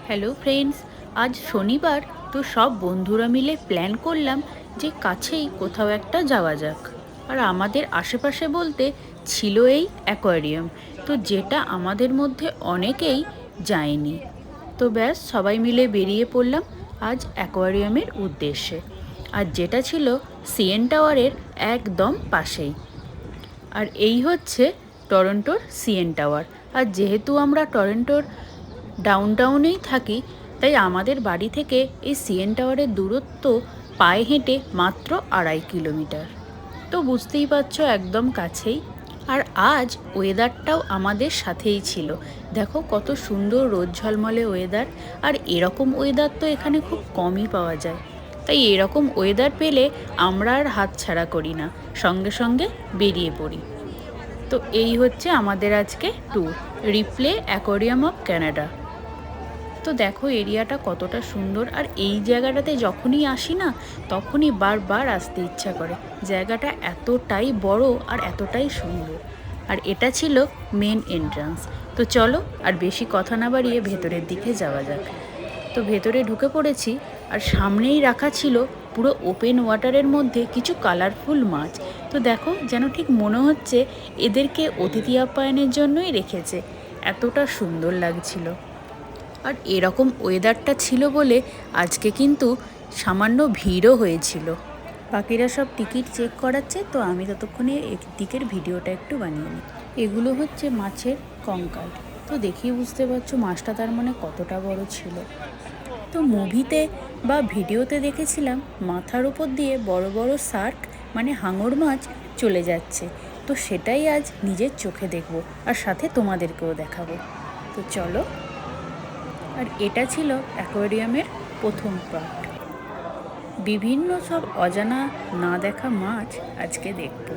Hello friends, আজ শনিবার। তো সব বন্ধুরা মিলে প্ল্যান করলাম যে কাছেই কোথাও একটা যাওয়া যাক। আর আমাদের আশেপাশে বলতে ছিল এই অ্যাকোয়ারিয়াম, তো যেটা আমাদের মধ্যে অনেকেই যায়নি। তো ব্যাস সবাই মিলে বেরিয়ে পড়লাম আজ অ্যাকোয়ারিয়ামের উদ্দেশ্যে। আর যেটা ছিল সিএন টাওয়ারের একদম পাশেই। আর এই হচ্ছে টরন্টোর সিএন টাওয়ার। আর যেহেতু আমরা টরন্টোর ডাউনটাউনেই থাকি, তাই আমাদের বাড়ি থেকে এই সিএন টাওয়ারের দূরত্ব পায়ে হেঁটে মাত্র 2.5 কিলোমিটার। তো বুঝতেই পারছো একদম কাছেই। আর আজ ওয়েদারটাও আমাদের সাথেই ছিল। দেখো কত সুন্দর রোদ ঝলমলে ওয়েদার। আর এরকম ওয়েদার তো এখানে খুব কমই পাওয়া যায়। তাই এরকম ওয়েদার পেলে আমরা আর হাতছাড়া করি না, সঙ্গে সঙ্গে বেরিয়ে পড়ি। তো এই হচ্ছে আমাদের আজকে tour, Ripley aquarium of Canada. তো দেখো এরিয়াটা কতটা সুন্দর। আর এই জায়গাটাতে যখনই আসি না, তখনই বারবার আসতে ইচ্ছা করে। জায়গাটা এতটাই বড় আর এতটাই সুন্দর। আর এটা ছিল মেন এন্ট্রান্স। তো চলো আর বেশি কথা না বাড়িয়ে ভেতরের দিকে যাওয়া যাক। তো ভেতরে ঢুকে পড়েছি। আর সামনেই রাখা ছিল পুরো ওপেন ওয়াটারের মধ্যে কিছু কালারফুল মাছ। তো দেখো যেন ঠিক মনে হচ্ছে এদেরকে অতিথি আপ্যায়নের জন্যই রেখেছে, এতটা সুন্দর লাগছিল। আর এরকম ওয়েদারটা ছিল বলে আজকে কিন্তু সামান্য ভিড়ও হয়েছিল। বাকিরা সব টিকিট চেক করাচ্ছে, তো আমি ততক্ষণে একদিকের ভিডিওটা একটু বানিয়ে নিই। এগুলো হচ্ছে মাছের কঙ্কাল। তো দেখেই বুঝতে পারছো মাছটা তার মানে কতটা বড় ছিল। তো মুভিতে বা ভিডিওতে দেখেছিলাম মাথার উপর দিয়ে বড় বড় শার্ক মানে হাঙর মাছ চলে যাচ্ছে। তো সেটাই আজ নিজের চোখে দেখব, আর সাথে তোমাদেরকেও দেখাবো। তো চলো। আর এটা ছিল অ্যাকোয়ারিয়ামের প্রথম পার্ট। বিভিন্ন সব অজানা না দেখা মাছ আজকে দেখব।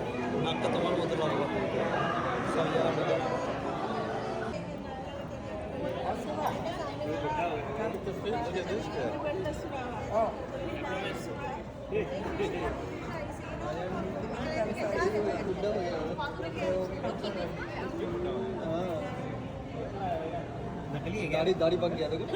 दाढ़ी दाढ़ी पक गया देखो।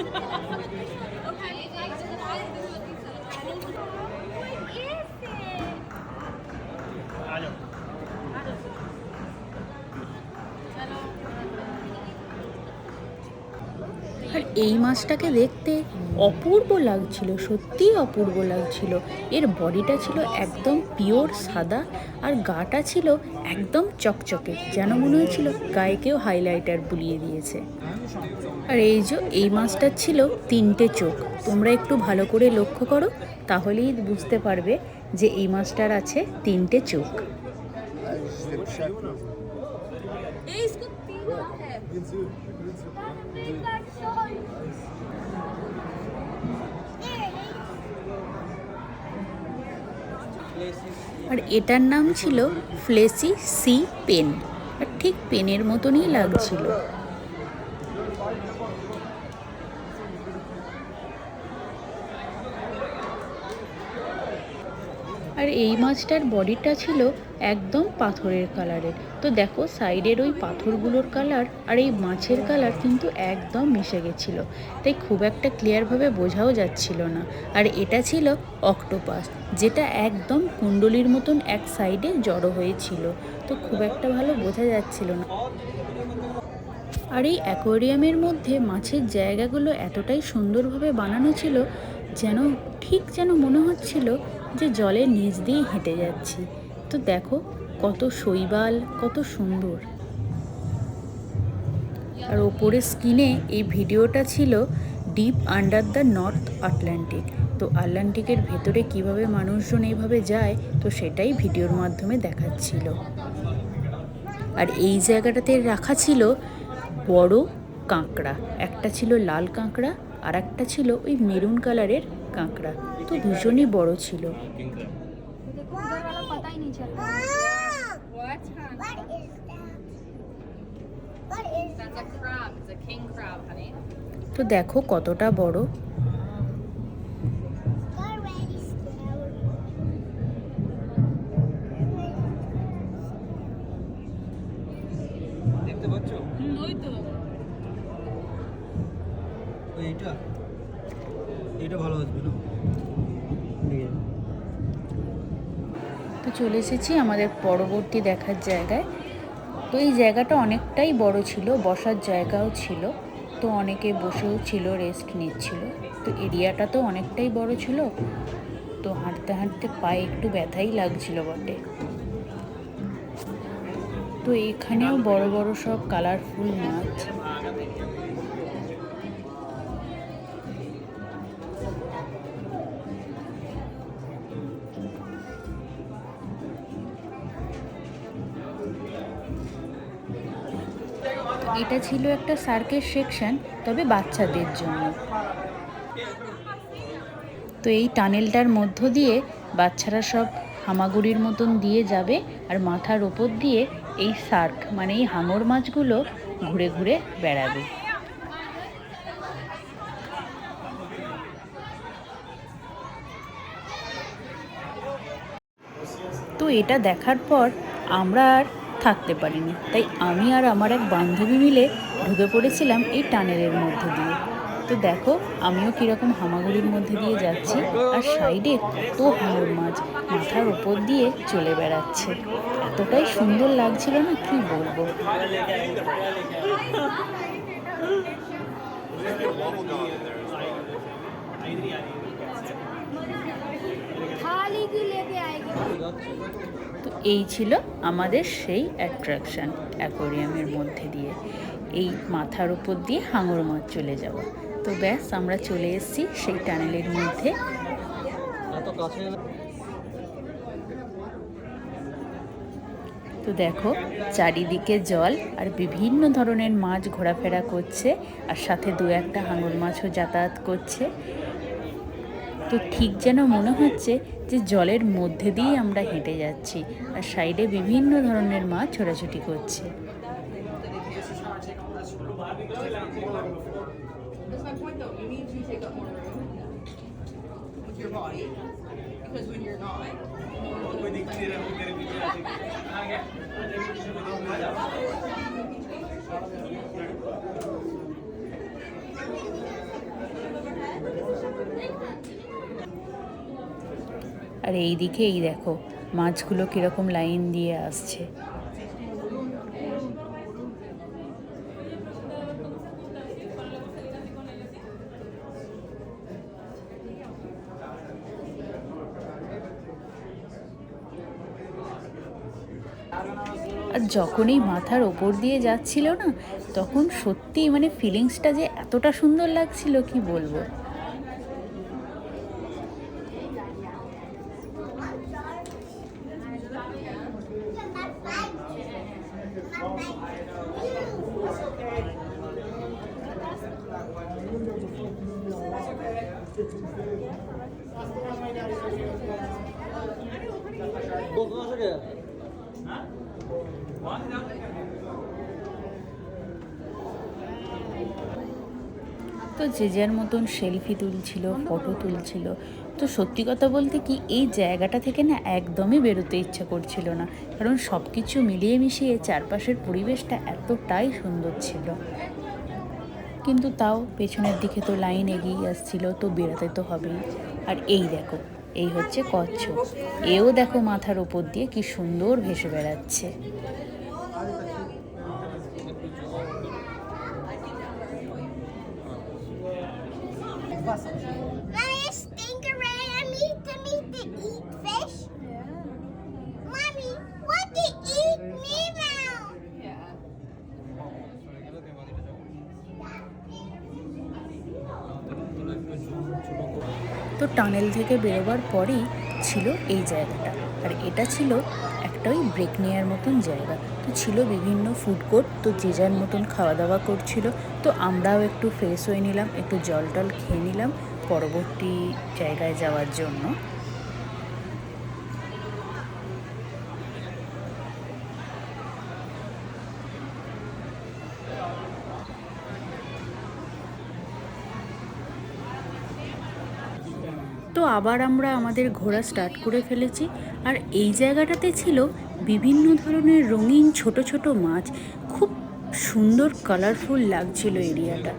আর এই মাছটাকে দেখতে অপূর্ব লাগছিল, সত্যিই অপূর্ব লাগছিল। এর বডিটা ছিল একদম পিওর সাদা, আর গাটা ছিল একদম চকচকে, যেন মনে হচ্ছিল গায়ে কেউ হাইলাইটার বুলিয়ে দিয়েছে। আর এই যে এই মাছটার ছিল 3টে চোখ। তোমরা একটু ভালো করে লক্ষ্য করো, তাহলেই বুঝতে পারবে যে এই মাছটার আছে 3টে চোখ। আর এটার নাম ছিল ফ্লেসি সি পেন। আর ঠিক পেনের মতনই লাগছিল। আর এই মাছটার বডিটা ছিল একদম পাথরের কালারের। তো দেখো সাইডের ওই পাথরগুলোর কালার আর এই মাছের কালার কিন্তু একদম মিশে গেছিলো, তাই খুব একটা ক্লিয়ারভাবে বোঝাও যাচ্ছিল না। আর এটা ছিল অক্টোপাস, যেটা একদম কুণ্ডলির মতন এক সাইডে জড়ো হয়েছিল, তো খুব একটা ভালো বোঝা যাচ্ছিল না। আর এই অ্যাকোয়ারিয়ামের মধ্যে মাছের জায়গাগুলো এতটাই সুন্দরভাবে বানানো ছিল, যেন মনে হচ্ছিল যে জলের নিচ দিয়ে হেঁটে যাচ্ছি। তো দেখো কত শৈবাল, কত সুন্দর। আর ওপরের স্ক্রিনে এই ভিডিওটা ছিল deep under the north Atlantic. তো আটলান্টিকের ভেতরে কিভাবে মানুষজন এইভাবে যায়, তো সেটাই ভিডিওর মাধ্যমে দেখাচ্ছিল। আর এই জায়গাটাতে রাখা ছিল বড় কাঁকড়া। একটা ছিল লাল কাঁকড়া, আর একটা ছিল ওই মেরুন কালারের কাঁকড়া। তো ভীষণই বড় ছিল। তো দেখো কতটা বড়। দেখতে পাচ্ছো? ওই তো এইটা এইটা ভালো আসবে না। তো চলে এসেছি আমাদের পরবর্তী দেখার জায়গায়। তো এই জায়গাটা অনেকটাই বড় ছিল, বসার জায়গাও ছিল, তো অনেকে বসেও ছিল, রেস্ট নিচ্ছিল। তো এরিয়াটা তো অনেকটাই বড় ছিল, তো হাঁটতে হাঁটতে পায়ে একটু ব্যথাই লাগছিল বটে। তো এখানেও বড় বড় সব কালারফুল মাছ। এটা ছিল একটা সার্কের সেকশন, তবে বাচ্চাদের জন্য। তো এই টানেলটার মধ্য দিয়ে বাচ্চারা সব হামাগুড়ির মতন দিয়ে যাবে, আর মাথার ওপর দিয়ে এই সার্ক মানে এই হাঙর মাছগুলো ঘুরে ঘুরে বেড়াবে। তো এটা দেখার পর আমরা আর থাকতে পারিনি, তাই আমি আর আমার এক বান্ধবী মিলে ঢুকে পড়েছিলাম এই টানেলের মধ্যে দিয়ে। তো দেখো আমিও কীরকম হামাগুড়ির মধ্যে দিয়ে যাচ্ছি, আর সাইডে কত হাঙর মাছ মাথার ওপর দিয়ে চলে বেড়াচ্ছে। এতটাই সুন্দর লাগছিল না, কি বলবো। তো এই ছিল আমাদের সেই অ্যাট্রাকশন অ্যাকোয়ারিয়ামের মধ্যে দিয়ে, এই মাথার উপর দিয়ে হাঙর মাছ চলে যাওয়া। তো ব্যাস আমরা চলে এসেছি সেই টানেলের মধ্যে। তো দেখো চারিদিকে জল, আর বিভিন্ন ধরনের মাছ ঘোরাফেরা করছে, আর সাথে দু একটা হাঙর মাছও যাতায়াত করছে। তো ঠিক যেন মনে হচ্ছে যে জলের মধ্যে দিয়ে আমরা হেঁটে যাচ্ছি, আর সাইডে বিভিন্ন ধরনের মাছ ছোটাছুটি করছে। আর এই দিকে এই দেখো মাছগুলো কীরকম লাইন দিয়ে আসছে। আর যখনই মাথার ওপর দিয়ে যাচ্ছিল না, তখন সত্যি মানে ফিলিংসটা যে এতটা সুন্দর লাগছিল কি বলবো। তো যে যার মতন সেলফি তুলছিল, ফটো তুলছিল। তো সত্যি কথা বলতে কি, এই জায়গাটা থেকে না একদমই বেরোতে ইচ্ছা করছিল না, কারণ সব কিছু মিলিয়ে মিশিয়ে চারপাশের পরিবেশটা এতটাই সুন্দর ছিল। কিন্তু তাও পেছনের দিকে তো লাইন এগিয়ে আসছিল, তো বেরোতে তো হবেই। আর এই দেখো, এই হচ্ছে কচ্ছপ, এও দেখো মাথার ওপর দিয়ে কি সুন্দর ভেসে বেড়াচ্ছে। Mommy, is stinker meat to eat fish? Mommy, what to eat me now? তো টানেল থেকে বেরোবার পরেই ছিল এই জায়গাটা, আর এটা ছিল একটা ওই ব্রেক নেওয়ার মতন জায়গা। তো ছিল বিভিন্ন ফুড কোর্ট, তো যে যার মতন খাওয়া দাওয়া করছিল। তো আমরাও একটু ফ্রেশ হয়ে নিলাম, একটু জল টল খেয়ে নিলাম পরবর্তী জায়গায় যাওয়ার জন্য। তো আবার আমরা আমাদের ঘোরা স্টার্ট করে ফেলেছি, আর এই জায়গাটাতে ছিল বিভিন্ন ধরনের রঙিন ছোট ছোট মাছ, খুব সুন্দর কালারফুল লাগছিল এরিয়াটা।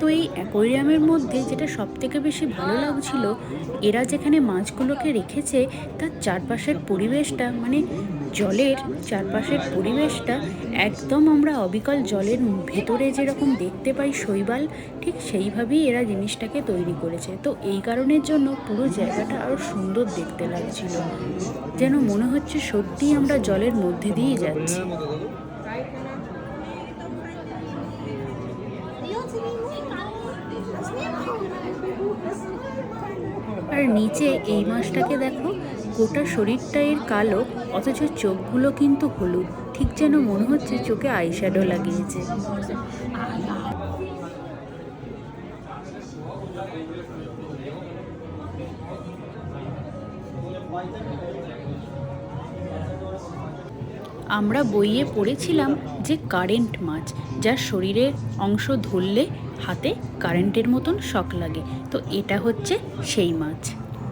তো এই অ্যাকোয়ারিয়ামের মধ্যে যেটা সবথেকে বেশি ভালো লাগছিল, এরা যেখানে মাছগুলোকে রেখেছে তার চারপাশের পরিবেশটা, মানে জলের চারপাশের পরিবেশটা একদম আমরা অবিকল জলের ভেতরে যেরকম দেখতে পাই শৈবাল, ঠিক সেইভাবেই এরা জিনিসটাকে তৈরি করেছে। তো এই কারণের জন্য পুরো জায়গাটা আরও সুন্দর দেখতে লাগছিল, যেন মনে হচ্ছে সত্যিই আমরা জলের মধ্যে দিয়ে যাচ্ছি। আর নিচে এই মাছটাকে দেখো, গোটা শরীরটা এর কালো, অথচ চোখগুলো কিন্তু হলুদ, ঠিক যেন মনে হচ্ছে চোখে আইশ্যাডো লাগিয়েছে। আমরা বইয়ে পড়েছিলাম যে কারেন্ট মাছ, যার শরীরের অংশ ধরলে হাতে কারেন্টের মতন শক লাগে, তো এটা হচ্ছে সেই মাছ,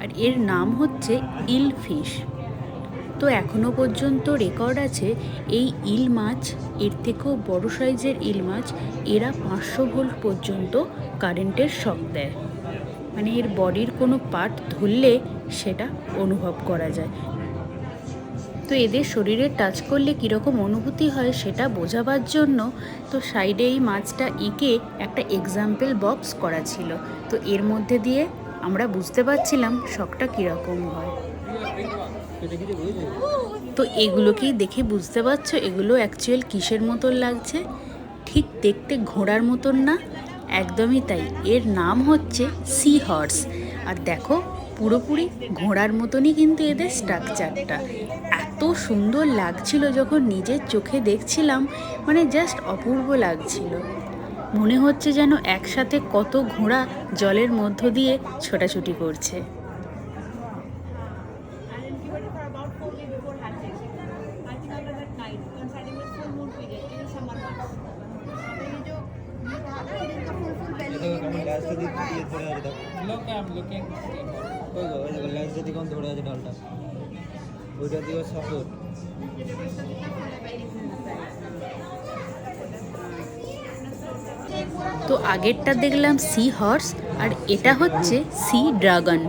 আর এর নাম হচ্ছে ইল ফিশ। তো এখনও পর্যন্ত রেকর্ড আছে এই ইল মাছ, এর থেকেও বড় সাইজের ইল মাছ, এরা 500 ভোল্ট পর্যন্ত কারেন্টের শক দেয়, মানে এর বডির কোনো পার্ট ধরলে সেটা অনুভব করা যায়। তো এদের শরীরে টাচ করলে কীরকম অনুভূতি হয় সেটা বোঝাবার জন্য তো সাইডে এই মাছটা এঁকে একটা এক্সাম্পল বক্স করা ছিল, তো এর মধ্যে দিয়ে আমরা বুঝতে পারছিলাম শকটা কীরকম হয়। তো এগুলোকেই দেখে বুঝতে পারছো এগুলো অ্যাকচুয়াল কিসের মতন লাগছে, ঠিক দেখতে ঘোড়ার মতন না, একদমই তাই, এর নাম হচ্ছে সি হর্স। আর দেখো পুরোপুরি ঘোড়ার মতনই কিন্তু এদের স্ট্রাকচারটা, এত সুন্দর লাগছিল যখন নিজের চোখে দেখছিলাম, মানে জাস্ট অপূর্ব লাগছিল, মনে হচ্ছে যেন একসাথে কত ঘোড়া জলের মধ্য দিয়ে ছোটাছুটি করছে। তো আগেরটা দেখলাম সি হর্স, আর এটা হচ্ছে সি ড্রাগন।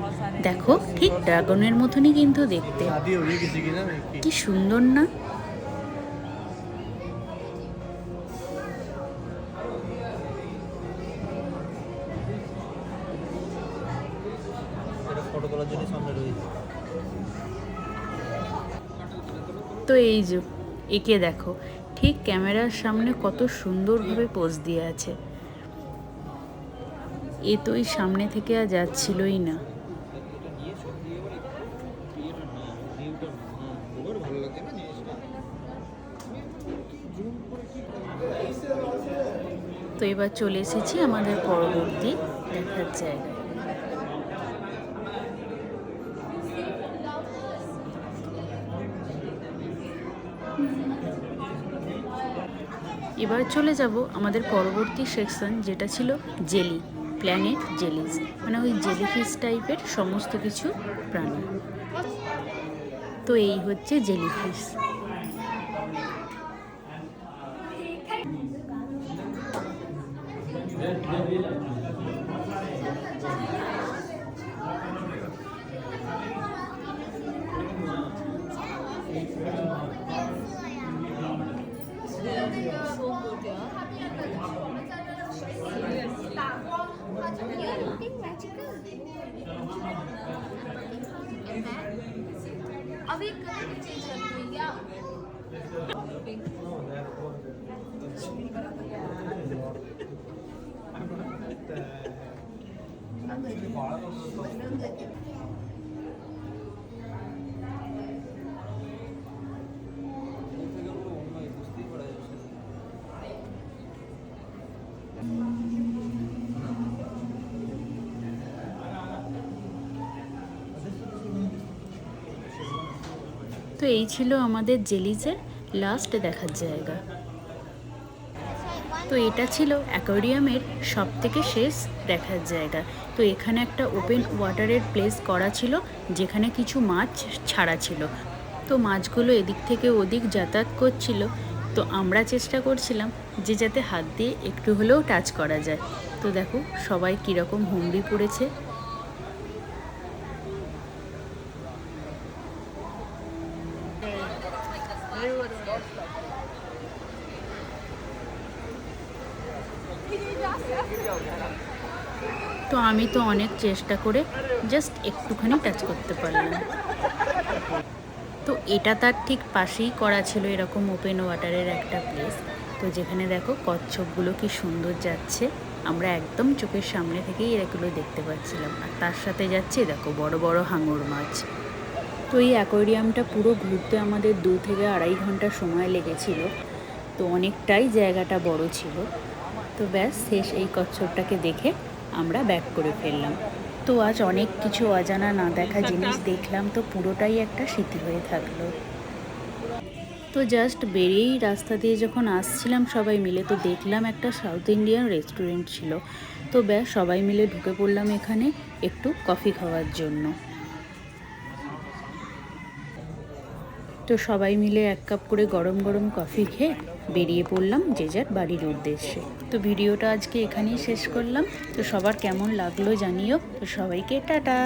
দেখো ঠিক ড্রাগনের মতনই কিন্তু দেখতে, কি সুন্দর না? তো এই যে একে দেখো, ঠিক ক্যামেরার সামনে কত সুন্দরভাবে পোজ দিয়ে আছে, এ তো এই সামনে থেকে আর যাচ্ছিলই না। তো এবার চলে এসেছি আমাদের পরবর্তী দেখার জায়গায়। এবার চলে যাব আমাদের পরবর্তী সেকশন, যেটা ছিল জেলি, প্ল্যানেট জেলিজ, মানে ওই জেলিফিশ টাইপের সমস্ত কিছু প্রাণী। তো এই হচ্ছে জেলিফিশ। अभी कलर चेंज कर दिया। তো এই ছিল আমাদের জেলিজের লাস্ট দেখার জায়গা। তো এটা ছিল অ্যাকোয়ারিয়ামের সবথেকে শেষ দেখার জায়গা। তো এখানে একটা ওপেন ওয়াটারের প্লেস করা ছিল, যেখানে কিছু মাছ ছাড়া ছিল। তো মাছগুলো এদিক থেকে ওদিক যাতায়াত করছিল, তো আমরা চেষ্টা করছিলাম যে যাতে হাত দিয়ে একটু হলেও টাচ করা যায়। তো দেখো সবাই কীরকম হুমড়ি পড়েছে। তো আমি তো অনেক চেষ্টা করে জাস্ট একটুখানি টাচ করতে পারলাম। তো এটা তার ঠিক পাশেই করা ছিল এরকম ওপেন ওয়াটারের একটা প্লেস। তো যেখানে দেখো কচ্ছপগুলো কি সুন্দর যাচ্ছে, আমরা একদম চোখের সামনে থেকেই এগুলো দেখতে পাচ্ছিলাম। আর তার সাথে যাচ্ছে দেখো বড় বড় হাঙর মাছ। তো এই অ্যাকোয়ারিয়ামটা পুরো ঘুরতে আমাদের 2 থেকে 2.5 ঘন্টা সময় লেগেছিল। তো অনেকটাই জায়গাটা বড় ছিল। তো ব্যাস শেষ এই কচ্ছপটাকে দেখে আমরা ব্যাক করে ফেললাম। তো আজ অনেক কিছু অজানা না দেখা জিনিস দেখলাম, তো পুরোটাই একটা স্মৃতি হয়ে থাকলো। তো জাস্ট বেরিয়েই রাস্তা দিয়ে যখন আসছিলাম সবাই মিলে, তো দেখলাম একটা সাউথ ইন্ডিয়ান রেস্টুরেন্ট ছিল। তো ব্যাস সবাই মিলে ঢুকে পড়লাম এখানে একটু কফি খাওয়ার জন্য। তো সবাই মিলে 1 কাপ করে গরম গরম কফি খেয়ে বেরিয়ে পড়লাম যে যার বাড়ির উদ্দেশ্যে। তো ভিডিওটা আজকে এখানেই শেষ করলাম। তো সবার কেমন লাগলো জানিও। তো সবাইকে টাটা।